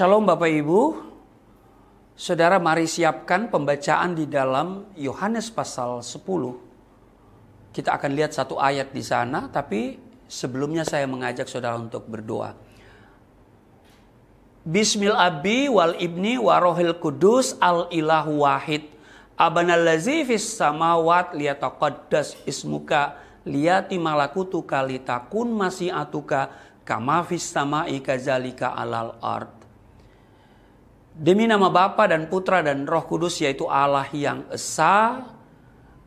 Shalom Bapak Ibu, Saudara, mari siapkan pembacaan di dalam Yohanes pasal 10. Kita akan lihat satu ayat di sana, tapi sebelumnya saya mengajak saudara untuk berdoa. Bismil abi wal ibni warohil kudus al ilahu wahid. Abanallazi fis samawat liyataqaddas ismuka liyati malakutuka litakun masyiatuka kama fis samai kazalika alal ard. Demi nama Bapa dan Putra dan Roh Kudus, yaitu Allah yang Esa.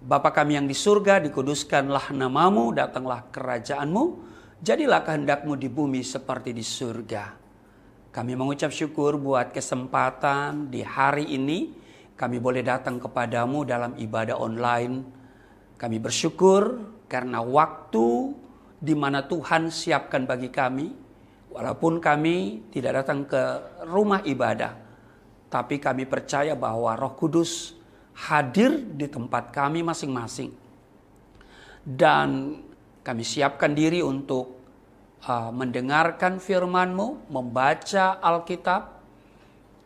Bapa kami yang di surga, dikuduskanlah namamu, datanglah kerajaanmu, jadilah kehendakmu di bumi seperti di surga. Kami mengucap syukur buat kesempatan di hari ini, kami boleh datang kepadamu dalam ibadah online. Kami bersyukur karena waktu di mana Tuhan siapkan bagi kami, walaupun kami tidak datang ke rumah ibadah, tapi kami percaya bahwa Roh Kudus hadir di tempat kami masing-masing. Dan kami siapkan diri untuk mendengarkan firman-Mu, membaca Alkitab.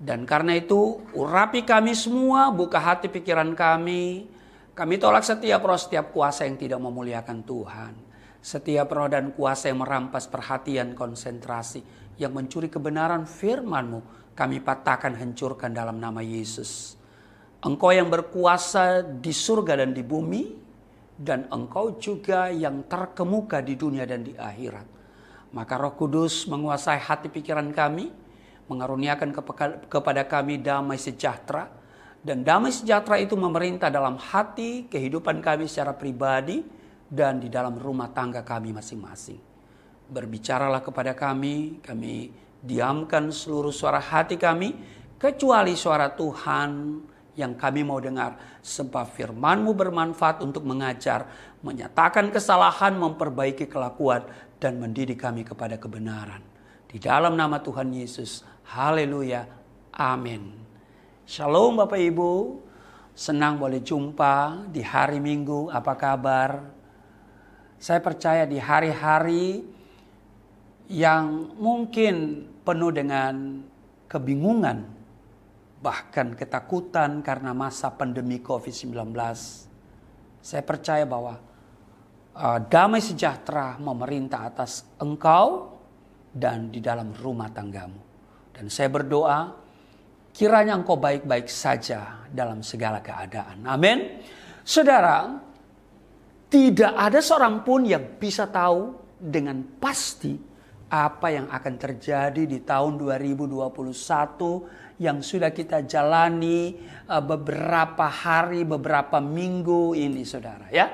Dan karena itu, urapi kami semua, buka hati pikiran kami. Kami tolak setiap roh, setiap kuasa yang tidak memuliakan Tuhan. Setiap roh dan kuasa yang merampas perhatian, konsentrasi, yang mencuri kebenaran firman-Mu, kami patahkan, hancurkan dalam nama Yesus. Engkau yang berkuasa di surga dan di bumi, dan Engkau juga yang terkemuka di dunia dan di akhirat. Maka Roh Kudus menguasai hati pikiran kami, mengaruniakan kepada kami damai sejahtera, dan damai sejahtera itu memerintah dalam hati kehidupan kami secara pribadi dan di dalam rumah tangga kami masing-masing. Berbicaralah kepada kami diamkan seluruh suara hati kami, kecuali suara Tuhan yang kami mau dengar. Sebab firman-Mu bermanfaat untuk mengajar, menyatakan kesalahan, memperbaiki kelakuan, dan mendidik kami kepada kebenaran. Di dalam nama Tuhan Yesus, haleluya, amin. Shalom Bapak Ibu, senang boleh jumpa di hari Minggu, apa kabar? Saya percaya di hari-hari yang mungkin penuh dengan kebingungan, bahkan ketakutan karena masa pandemi COVID-19. Saya percaya bahwa damai sejahtera memerintah atas engkau dan di dalam rumah tanggamu. Dan saya berdoa, kiranya engkau baik-baik saja dalam segala keadaan. Amin. Saudara, tidak ada seorang pun yang bisa tahu dengan pasti apa yang akan terjadi di tahun 2021 yang sudah kita jalani beberapa hari, beberapa minggu ini, saudara, ya.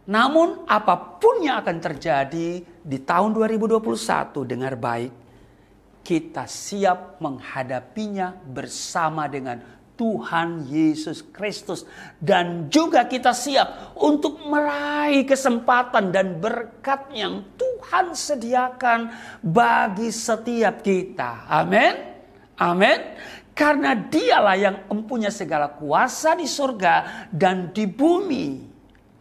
Namun apapun yang akan terjadi di tahun 2021, dengar baik, kita siap menghadapinya bersama dengan Tuhan Yesus Kristus. Dan juga kita siap untuk meraih kesempatan dan berkat yang Tuhan sediakan bagi setiap kita. Amin. Amin. Karena Dialah yang mempunyai segala kuasa di surga dan di bumi.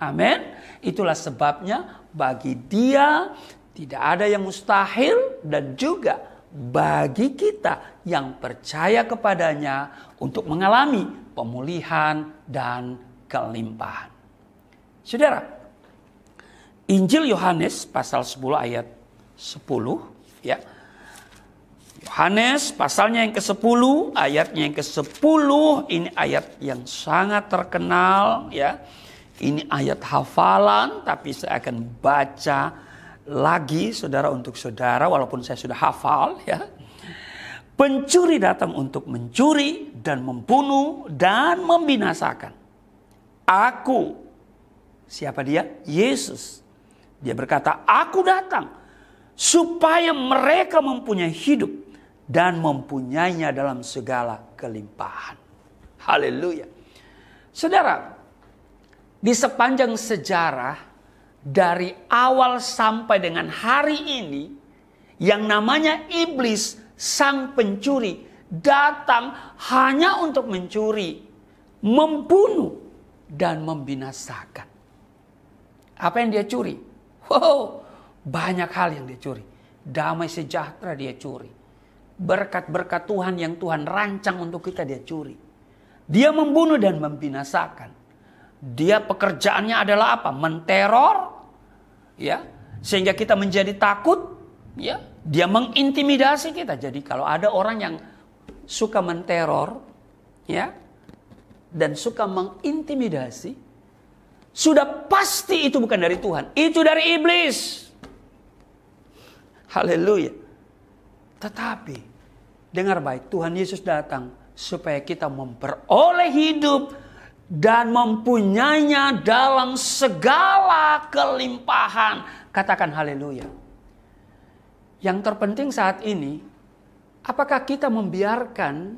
Amin. Itulah sebabnya bagi Dia tidak ada yang mustahil, dan juga bagi kita yang percaya kepadanya untuk mengalami pemulihan dan kelimpahan. Saudara, Injil Yohanes pasal 10 ayat 10, ya. Yohanes pasalnya yang ke-10, ayatnya yang ke-10, ini ayat yang sangat terkenal, ya. Ini ayat hafalan, tapi saya akan baca lagi, saudara, untuk saudara, walaupun saya sudah hafal, ya. Pencuri datang untuk mencuri dan membunuh dan membinasakan. Aku, siapa dia? Yesus. Dia berkata, aku datang supaya mereka mempunyai hidup dan mempunyainya dalam segala kelimpahan. Haleluya. Saudara, di sepanjang sejarah, dari awal sampai dengan hari ini, yang namanya iblis, sang pencuri, datang hanya untuk mencuri, membunuh, dan membinasakan. Apa yang dia curi? Wow, banyak hal yang dia curi. Damai sejahtera dia curi. berkat-berkat Tuhan yang Tuhan rancang untuk kita dia curi. Dia membunuh dan membinasakan. Dia pekerjaannya adalah apa? Menteror, ya, sehingga kita menjadi takut, ya. Dia mengintimidasi kita. Jadi kalau ada orang yang suka menteror, ya, dan suka mengintimidasi, sudah pasti itu bukan dari Tuhan, itu dari iblis. Haleluya. Tetapi dengar baik, Tuhan Yesus datang supaya kita memperoleh hidup dan mempunyainya dalam segala kelimpahan. Katakan haleluya. Yang terpenting saat ini, apakah kita membiarkan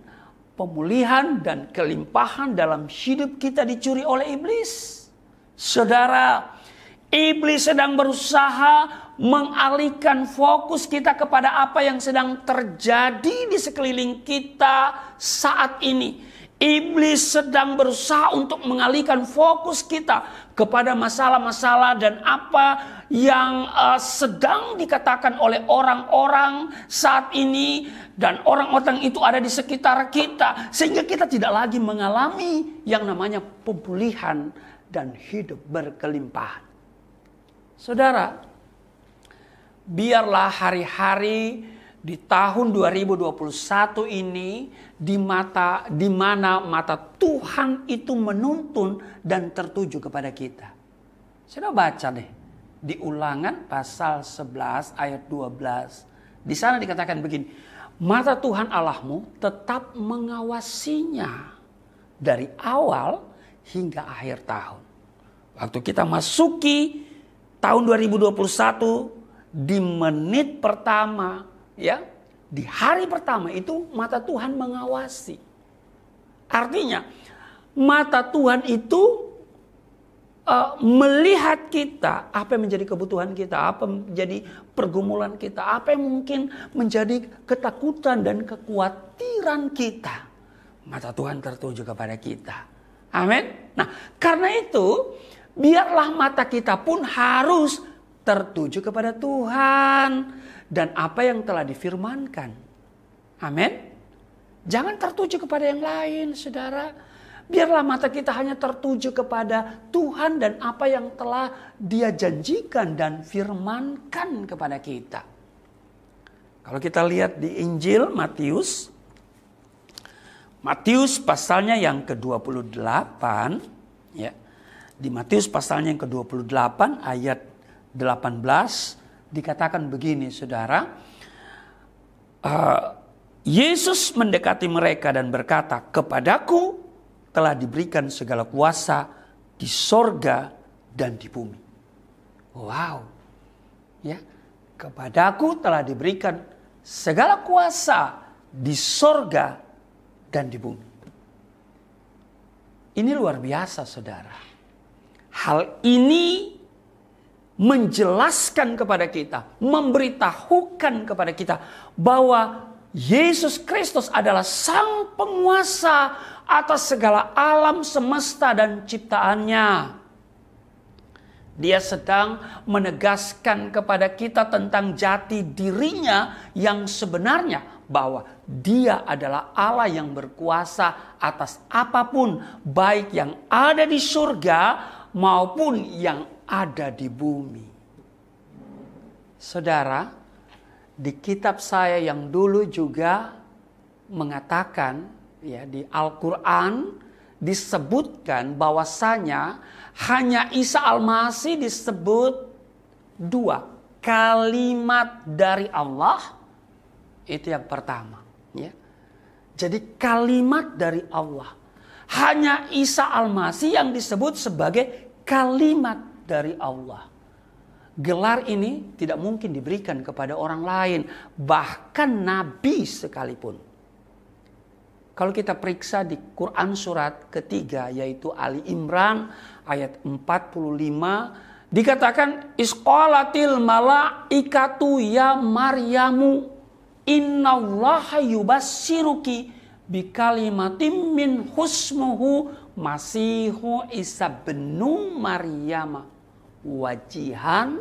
pemulihan dan kelimpahan dalam hidup kita dicuri oleh iblis? Saudara, iblis sedang berusaha mengalihkan fokus kita kepada apa yang sedang terjadi di sekeliling kita saat ini. Iblis sedang berusaha untuk mengalihkan fokus kita kepada masalah-masalah dan apa yang sedang dikatakan oleh orang-orang saat ini. Dan orang-orang itu ada di sekitar kita. Sehingga kita tidak lagi mengalami yang namanya pemulihan dan hidup berkelimpahan. Saudara, biarlah hari-hari di tahun 2021 ini di mana mata Tuhan itu menuntun dan tertuju kepada kita. Sudah baca deh di Ulangan pasal 11 ayat 12. Di sana dikatakan begini, mata Tuhan Allahmu tetap mengawasinya dari awal hingga akhir tahun. Waktu kita masuki tahun 2021 di menit pertama, ya, di hari pertama itu mata Tuhan mengawasi. Artinya mata Tuhan itu melihat kita, apa yang menjadi kebutuhan kita, apa yang menjadi pergumulan kita, apa yang mungkin menjadi ketakutan dan kekhawatiran kita. Mata Tuhan tertuju kepada kita. Amin. Nah, karena itu biarlah mata kita pun harus tertuju kepada Tuhan dan apa yang telah difirmankan. Amin. Jangan tertuju kepada yang lain, saudara. Biarlah mata kita hanya tertuju kepada Tuhan dan apa yang telah Dia janjikan dan firmankan kepada kita. Kalau kita lihat di Injil Matius pasalnya yang ke-28, ya. Di Matius pasalnya yang ke-28 ayat 18 dikatakan begini, saudara. Yesus mendekati mereka dan berkata, "Kepadaku telah diberikan segala kuasa di sorga dan di bumi." Wow. Ya, kepadaku telah diberikan segala kuasa di sorga dan di bumi. Ini luar biasa, saudara. Hal ini menjelaskan kepada kita, memberitahukan kepada kita bahwa Yesus Kristus adalah sang penguasa atas segala alam semesta dan ciptaannya. Dia sedang menegaskan kepada kita tentang jati dirinya yang sebenarnya, bahwa Dia adalah Allah yang berkuasa atas apapun, baik yang ada di surga maupun yang ada di bumi. Saudara, di kitab saya yang dulu juga mengatakan, ya, di Al-Quran disebutkan bahwasanya hanya Isa Al-Masih disebut dua kalimat dari Allah. Itu yang pertama, ya. Jadi kalimat dari Allah. Hanya Isa Al-Masih yang disebut sebagai kalimat dari Allah. Gelar ini tidak mungkin diberikan kepada orang lain, bahkan nabi sekalipun. Kalau kita periksa di Quran surat ketiga, yaitu Ali Imran ayat 45, dikatakan, "Isqalatil malaikatu ya Maryamu innallaha yubassiruki bikalimatim min husmuhu Masihu Isa benu Maryama wajihan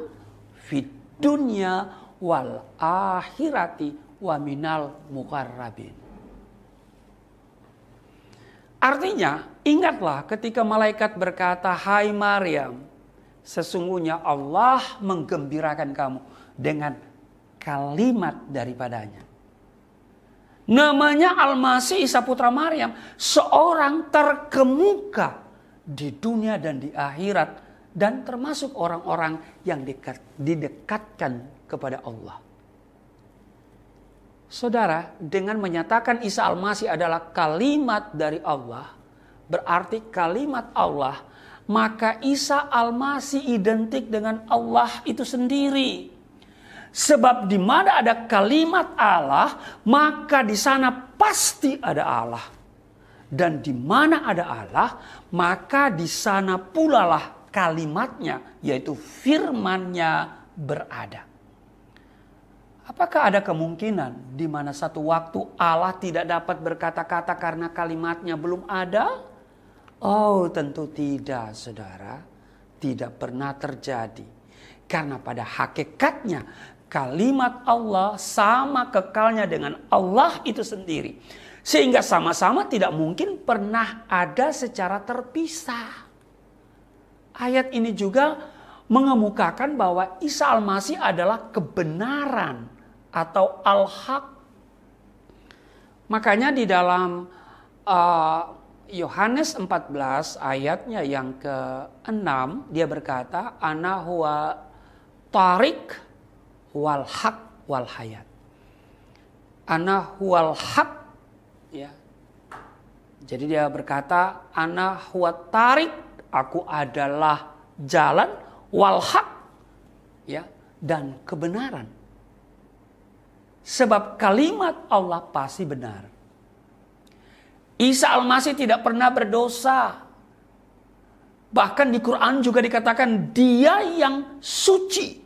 fid dunya wal akhirati wa minal muqarrabin. Artinya, ingatlah ketika malaikat berkata, "Hai Maryam, sesungguhnya Allah menggembirakan kamu dengan kalimat daripadanya." Namanya Al-Masih Isa putra Maryam, seorang terkemuka di dunia dan di akhirat, dan termasuk orang-orang yang didekatkan kepada Allah. Saudara, dengan menyatakan Isa Al-Masih adalah kalimat dari Allah, berarti kalimat Allah, maka Isa Al-Masih identik dengan Allah itu sendiri. Sebab di mana ada kalimat Allah, maka di sana pasti ada Allah. Dan di mana ada Allah, maka di sana pula lah kalimatnya, yaitu firman-Nya berada. Apakah ada kemungkinan di mana satu waktu Allah tidak dapat berkata-kata karena kalimatnya belum ada? Oh, tentu tidak, saudara. Tidak pernah terjadi. Karena pada hakikatnya kalimat Allah sama kekalnya dengan Allah itu sendiri. Sehingga sama-sama tidak mungkin pernah ada secara terpisah. Ayat ini juga mengemukakan bahwa Isa Al-Masih adalah kebenaran atau al-haq. Makanya di dalam Yohanes 14 ayatnya yang ke-6 dia berkata, "Ana huwa tariq wal haq wal hayat." Ana huwal haq, ya. Jadi dia berkata, "Ana huwa tariq," aku adalah jalan, wal haq, ya, dan kebenaran. Sebab kalimat Allah pasti benar. Isa Al-Masih tidak pernah berdosa. Bahkan di Quran juga dikatakan dia yang suci.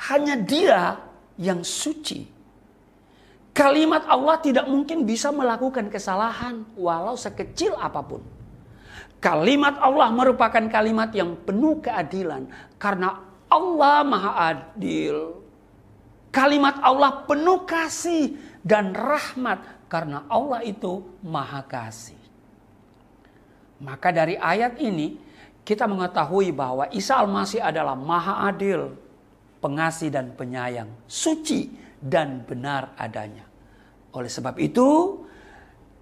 Hanya dia yang suci. Kalimat Allah tidak mungkin bisa melakukan kesalahan walau sekecil apapun. Kalimat Allah merupakan kalimat yang penuh keadilan karena Allah Maha Adil. Kalimat Allah penuh kasih dan rahmat karena Allah itu Maha Kasih. Maka dari ayat ini kita mengetahui bahwa Isa Al-Masih adalah Maha Adil, pengasih dan penyayang, suci dan benar adanya. Oleh sebab itu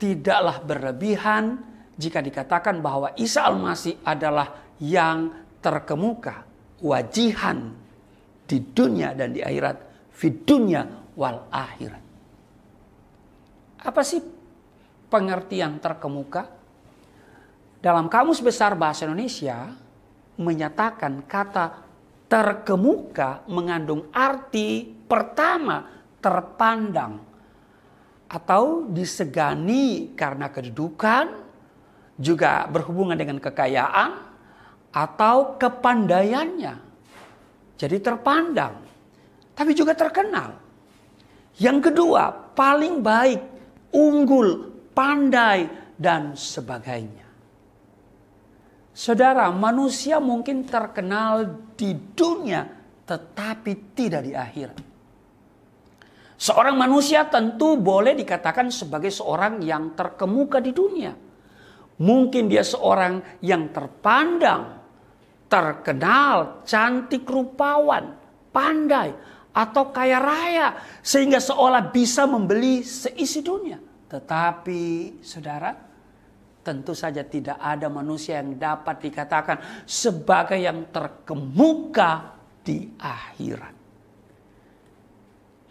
tidaklah berlebihan jika dikatakan bahwa Isa Al-Masih adalah yang terkemuka, wajihan di dunia dan di akhirat, fid dunya wal akhirat. Apa sih pengertian terkemuka? Dalam Kamus Besar Bahasa Indonesia menyatakan kata terkemuka mengandung arti pertama terpandang atau disegani karena kedudukan, juga berhubungan dengan kekayaan atau kepandaiannya. Jadi terpandang, tapi juga terkenal. Yang kedua, paling baik, unggul, pandai, dan sebagainya. Saudara, manusia mungkin terkenal di dunia, tetapi tidak di akhirat. Seorang manusia tentu boleh dikatakan sebagai seorang yang terkemuka di dunia. Mungkin dia seorang yang terpandang, terkenal, cantik, rupawan, pandai, atau kaya raya, sehingga seolah bisa membeli seisi dunia. Tetapi saudara, tentu saja tidak ada manusia yang dapat dikatakan sebagai yang terkemuka di akhirat.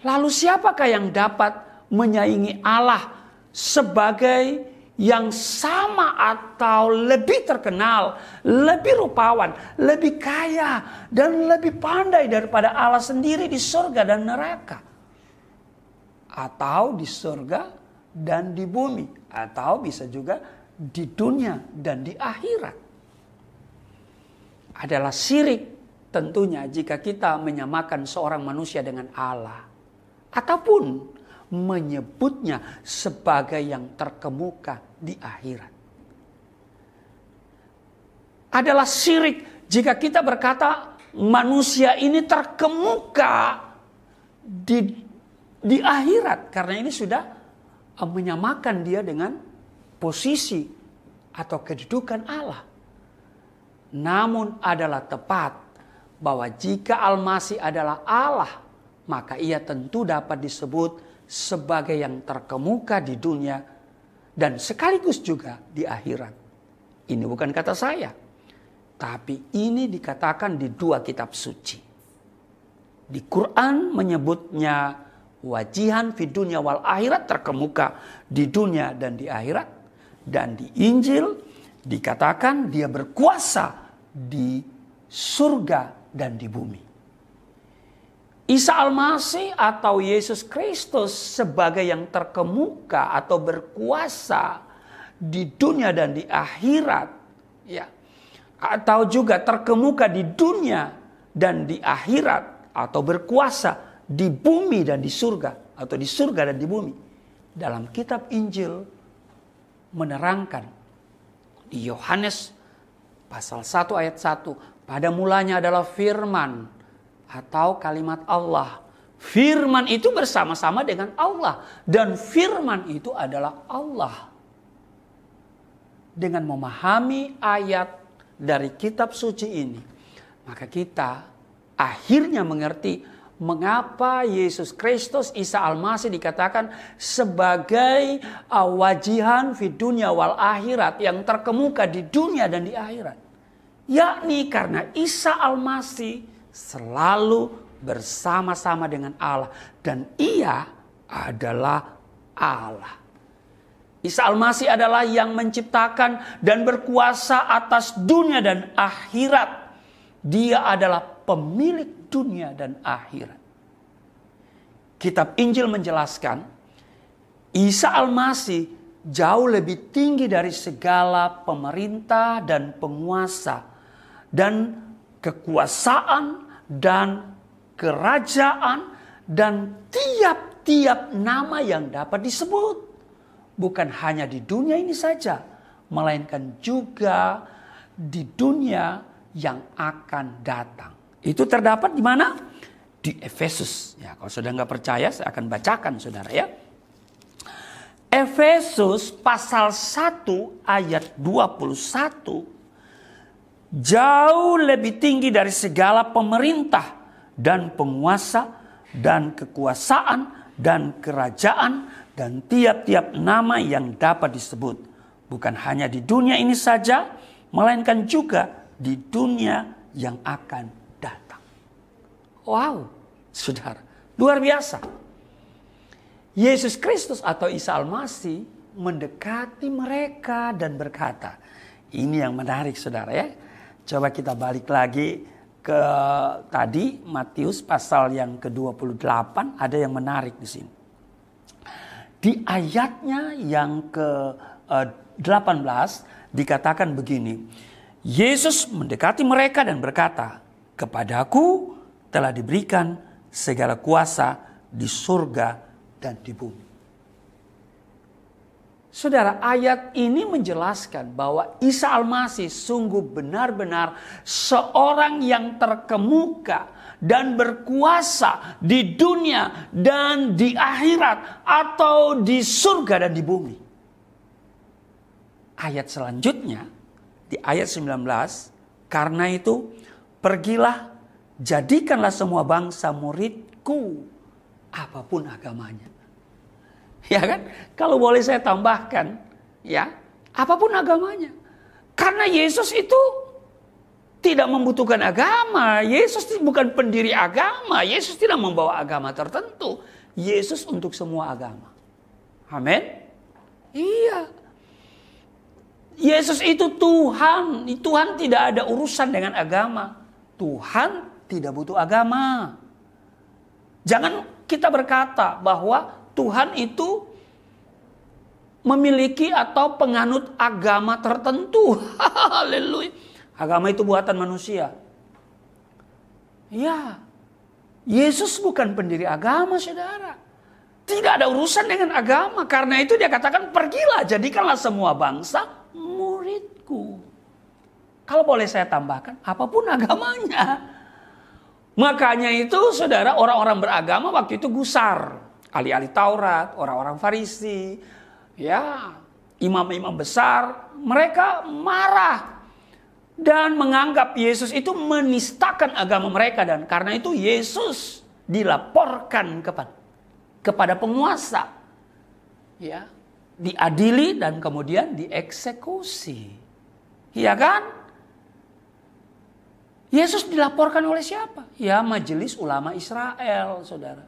Lalu siapakah yang dapat menyaingi Allah sebagai yang sama atau lebih terkenal, lebih rupawan, lebih kaya, dan lebih pandai daripada Allah sendiri di surga dan neraka? Atau di surga dan di bumi, atau bisa juga di dunia dan di akhirat. Adalah syirik tentunya jika kita menyamakan seorang manusia dengan Allah, ataupun menyebutnya sebagai yang terkemuka di akhirat. Adalah syirik jika kita berkata manusia ini terkemuka di di akhirat. Karena ini sudah menyamakan dia dengan posisi atau kedudukan Allah. Namun adalah tepat bahwa jika Al-Masih adalah Allah, maka ia tentu dapat disebut sebagai yang terkemuka di dunia dan sekaligus juga di akhirat. Ini bukan kata saya, tapi ini dikatakan di 2 kitab suci. Di Quran menyebutnya wajihan fid dunya wal akhirat, terkemuka di dunia dan di akhirat. Dan di Injil dikatakan dia berkuasa di surga dan di bumi. Isa Al-Masih atau Yesus Kristus sebagai yang terkemuka atau berkuasa di dunia dan di akhirat, ya, atau juga terkemuka di dunia dan di akhirat, atau berkuasa di bumi dan di surga, atau di surga dan di bumi. Dalam kitab Injil menerangkan di Yohanes pasal 1 ayat 1, pada mulanya adalah firman atau kalimat Allah. Firman itu bersama-sama dengan Allah, dan firman itu adalah Allah. Dengan memahami ayat dari kitab suci ini, maka kita akhirnya mengerti mengapa Yesus Kristus Isa Al-Masih dikatakan sebagai wajihan fid dunya wal akhirat, yang terkemuka di dunia dan di akhirat. Yakni karena Isa Al-Masih selalu bersama-sama dengan Allah, dan ia adalah Allah. Isa Al-Masih adalah yang menciptakan dan berkuasa atas dunia dan akhirat. Dia adalah pemilik dunia dan akhirat. Kitab Injil menjelaskan Isa Al-Masih jauh lebih tinggi dari segala pemerintah dan penguasa dan kekuasaan dan kerajaan dan tiap-tiap nama yang dapat disebut. Bukan hanya di dunia ini saja, melainkan juga di dunia yang akan datang. Itu terdapat di mana? Di Efesus. Ya, kalau saudara nggak percaya, saya akan bacakan saudara ya. Efesus pasal 1 ayat 21. Jauh lebih tinggi dari segala pemerintah dan penguasa dan kekuasaan dan kerajaan dan tiap-tiap nama yang dapat disebut. Bukan hanya di dunia ini saja, melainkan juga di dunia yang akan datang. Wow, saudara, luar biasa. Yesus Kristus atau Isa Al-Masih mendekati mereka dan berkata, ini yang menarik saudara ya. Coba kita balik lagi ke tadi Matius pasal yang ke-28, ada yang menarik di sini. Di ayatnya yang ke-18 dikatakan begini. Yesus mendekati mereka dan berkata, "Kepadaku telah diberikan segala kuasa di surga dan di bumi." Saudara, ayat ini menjelaskan bahwa Isa Al-Masih sungguh benar-benar seorang yang terkemuka dan berkuasa di dunia dan di akhirat atau di surga dan di bumi. Ayat selanjutnya di ayat 19, karena itu pergilah, jadikanlah semua bangsa muridku, apapun agamanya. Ya kan? Kalau boleh saya tambahkan, ya, apapun agamanya. Karena Yesus itu tidak membutuhkan agama. Yesus bukan pendiri agama. Yesus tidak membawa agama tertentu. Yesus untuk semua agama. Amin. Iya. Yesus itu Tuhan. Tuhan tidak ada urusan dengan agama. Tuhan tidak butuh agama. Jangan kita berkata bahwa Tuhan itu memiliki atau penganut agama tertentu. Haleluya. Agama itu buatan manusia. Ya. Yesus bukan pendiri agama, saudara. Tidak ada urusan dengan agama. Karena itu dia katakan, pergilah, jadikanlah semua bangsa muridku. Kalau boleh saya tambahkan, apapun agamanya. Makanya itu, saudara, orang-orang beragama waktu itu gusar. ahli-ahli Taurat, orang-orang Farisi, ya, imam-imam besar, mereka marah dan menganggap Yesus itu menistakan agama mereka, dan karena itu Yesus dilaporkan kepada penguasa, ya, diadili dan kemudian dieksekusi. Iya kan? Yesus dilaporkan oleh siapa? Ya, majelis ulama Israel, saudara.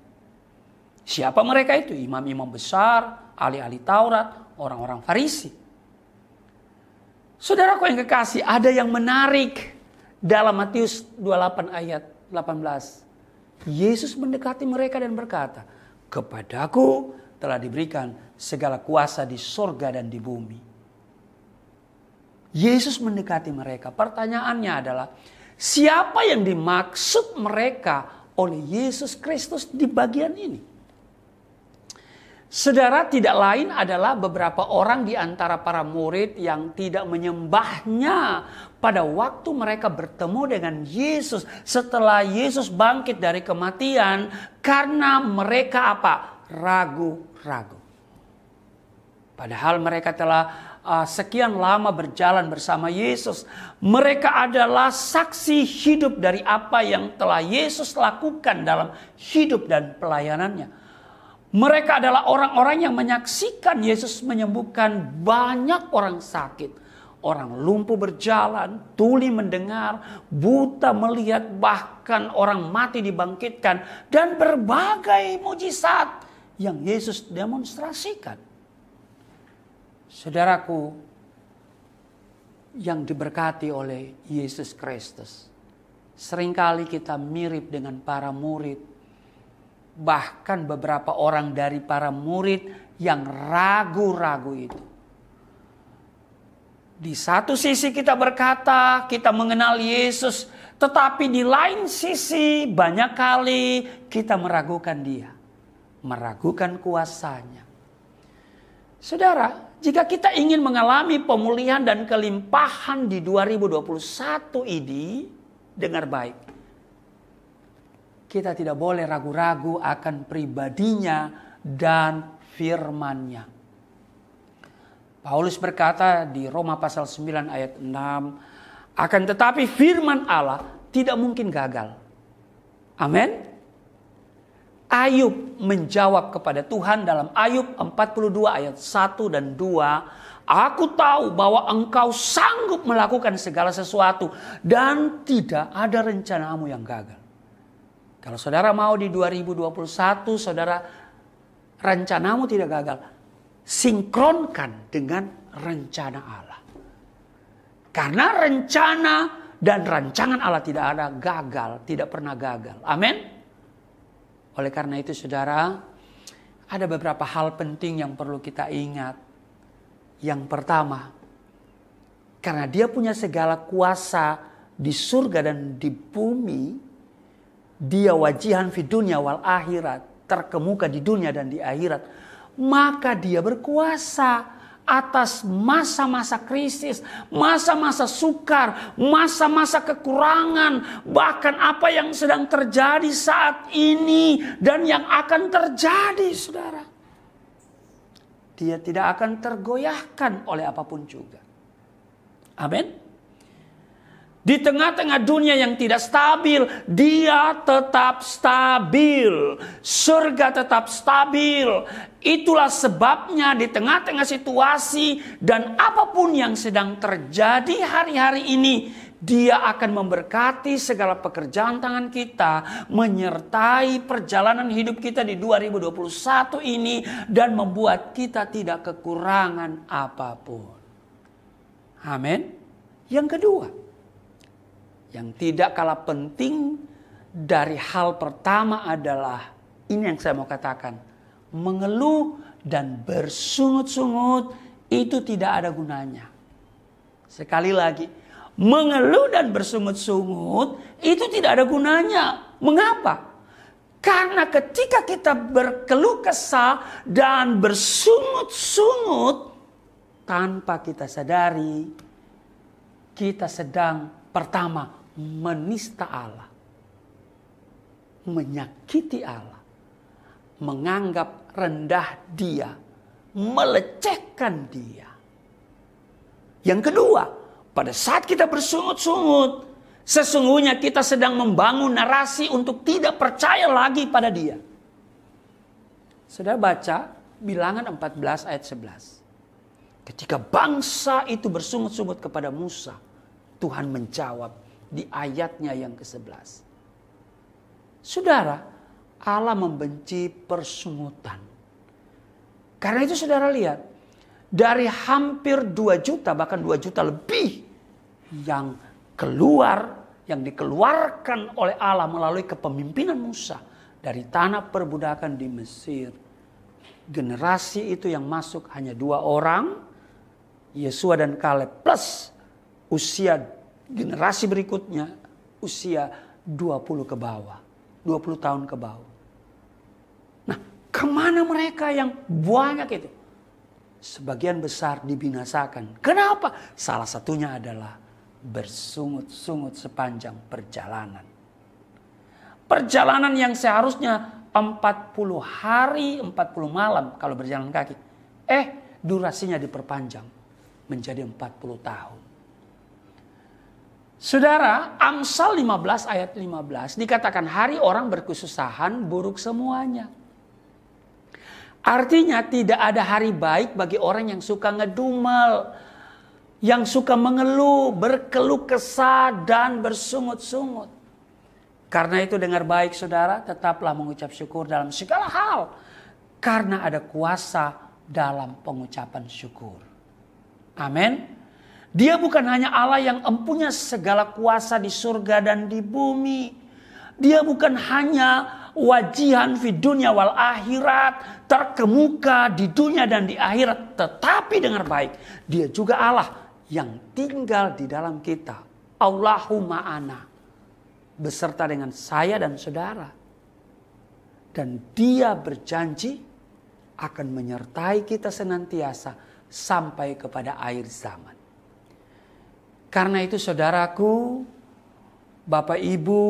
Siapa mereka itu? Imam-imam besar, ahli-ahli Taurat, orang-orang Farisi. Saudaraku yang kekasih, ada yang menarik dalam Matius 28 ayat 18. Yesus mendekati mereka dan berkata, "Kepadaku telah diberikan segala kuasa di sorga dan di bumi." Yesus mendekati mereka. Pertanyaannya adalah, siapa yang dimaksud mereka oleh Yesus Kristus di bagian ini? Saudara, tidak lain adalah beberapa orang di antara para murid yang tidak menyembahnya pada waktu mereka bertemu dengan Yesus setelah Yesus bangkit dari kematian, karena mereka apa? Ragu-ragu. Padahal mereka telah sekian lama berjalan bersama Yesus. Mereka adalah saksi hidup dari apa yang telah Yesus lakukan dalam hidup dan pelayanannya. Mereka adalah orang-orang yang menyaksikan Yesus menyembuhkan banyak orang sakit. Orang lumpuh berjalan, tuli mendengar, buta melihat, bahkan orang mati dibangkitkan. Dan berbagai mujizat yang Yesus demonstrasikan. Saudaraku yang diberkati oleh Yesus Kristus, seringkali kita mirip dengan para murid. Bahkan beberapa orang dari para murid yang ragu-ragu itu. Di satu sisi kita berkata kita mengenal Yesus, tetapi di lain sisi banyak kali kita meragukan dia, meragukan kuasanya. Saudara, jika kita ingin mengalami pemulihan dan kelimpahan di 2021 ini, dengar baik. Kita tidak boleh ragu-ragu akan pribadinya dan firman-Nya. Paulus berkata di Roma pasal 9 ayat 6, akan tetapi firman Allah tidak mungkin gagal. Amin. Ayub menjawab kepada Tuhan dalam Ayub 42 ayat 1 dan 2, aku tahu bahwa engkau sanggup melakukan segala sesuatu dan tidak ada rencanamu yang gagal. Kalau saudara mau di 2021, saudara rencanamu tidak gagal, sinkronkan dengan rencana Allah. Karena rencana dan rancangan Allah tidak ada gagal, tidak pernah gagal. Amin. Oleh karena itu saudara, ada beberapa hal penting yang perlu kita ingat. Yang pertama, karena dia punya segala kuasa di surga dan di bumi, dia wajihan fi dunya wal akhirat, terkemuka di dunia dan di akhirat. Maka dia berkuasa atas masa-masa krisis, masa-masa sukar, masa-masa kekurangan, bahkan apa yang sedang terjadi saat ini dan yang akan terjadi, saudara. Dia tidak akan tergoyahkan oleh apapun juga. Amin. Di tengah-tengah dunia yang tidak stabil, dia tetap stabil. Surga tetap stabil. Itulah sebabnya di tengah-tengah situasi dan apapun yang sedang terjadi hari-hari ini, dia akan memberkati segala pekerjaan tangan kita, menyertai perjalanan hidup kita di 2021 ini, dan membuat kita tidak kekurangan apapun. Amin. Yang kedua, yang tidak kalah penting dari hal pertama adalah, ini yang saya mau katakan, mengeluh dan bersungut-sungut itu tidak ada gunanya. Sekali lagi, mengeluh dan bersungut-sungut itu tidak ada gunanya. Mengapa? Karena ketika kita berkeluh kesah dan bersungut-sungut, tanpa kita sadari, kita sedang pertama menista Allah, menyakiti Allah, menganggap rendah dia, melecehkan dia. Yang kedua, pada saat kita bersungut-sungut, sesungguhnya kita sedang membangun narasi untuk tidak percaya lagi pada dia. Saudara baca Bilangan 14 ayat 11. Ketika bangsa itu bersungut-sungut kepada Musa, Tuhan menjawab di ayatnya yang ke-11. Saudara, Allah membenci persungutan. Karena itu saudara lihat, dari hampir 2 juta, bahkan 2 juta lebih yang dikeluarkan oleh Allah melalui kepemimpinan Musa dari tanah perbudakan di Mesir. Generasi itu yang masuk hanya 2 orang, Yesua dan Kaleb, plus usia generasi berikutnya usia 20 ke bawah, 20 tahun ke bawah. Nah, kemana mereka yang banyak itu? Sebagian besar dibinasakan. Kenapa? Salah satunya adalah bersungut-sungut sepanjang perjalanan. Perjalanan yang seharusnya 40 hari, 40 malam kalau berjalan kaki. Durasinya diperpanjang menjadi 40 tahun. Saudara, Amsal 15 ayat 15 dikatakan hari orang berkesusahan buruk semuanya. Artinya tidak ada hari baik bagi orang yang suka ngedumel, yang suka mengeluh, berkeluh kesah dan bersungut-sungut. Karena itu dengar baik saudara, tetaplah mengucap syukur dalam segala hal. Karena ada kuasa dalam pengucapan syukur. Amin. Dia bukan hanya Allah yang empunya segala kuasa di surga dan di bumi. Dia bukan hanya wajihan fi dunya wal akhirat, terkemuka di dunia dan di akhirat. Tetapi dengar baik, dia juga Allah yang tinggal di dalam kita. Allahumma ana, beserta dengan saya dan saudara. Dan dia berjanji akan menyertai kita senantiasa sampai kepada akhir zaman. Karena itu saudaraku, Bapak Ibu,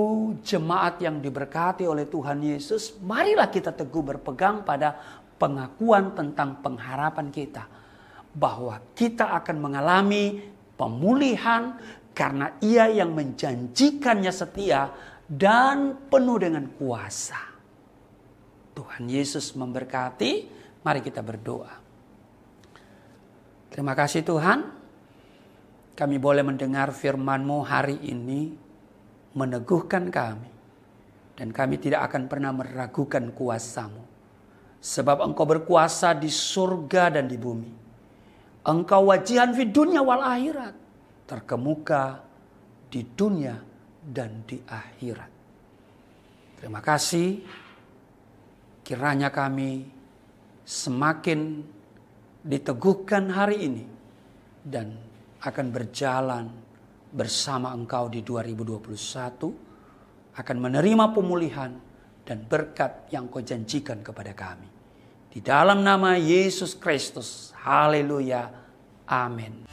jemaat yang diberkati oleh Tuhan Yesus, marilah kita teguh berpegang pada pengakuan tentang pengharapan kita. Bahwa kita akan mengalami pemulihan karena Ia yang menjanjikannya setia dan penuh dengan kuasa. Tuhan Yesus memberkati, mari kita berdoa. Terima kasih Tuhan. Kami boleh mendengar firman-Mu hari ini meneguhkan kami. Dan kami tidak akan pernah meragukan kuasa-Mu. Sebab Engkau berkuasa di surga dan di bumi. Engkau wajihan fi dunya wal akhirat. Terkemuka di dunia dan di akhirat. Terima kasih. Kiranya kami semakin diteguhkan hari ini. Dan akan berjalan bersama Engkau di 2021, akan menerima pemulihan dan berkat yang Kau janjikan kepada kami. Di dalam nama Yesus Kristus, haleluya, amin.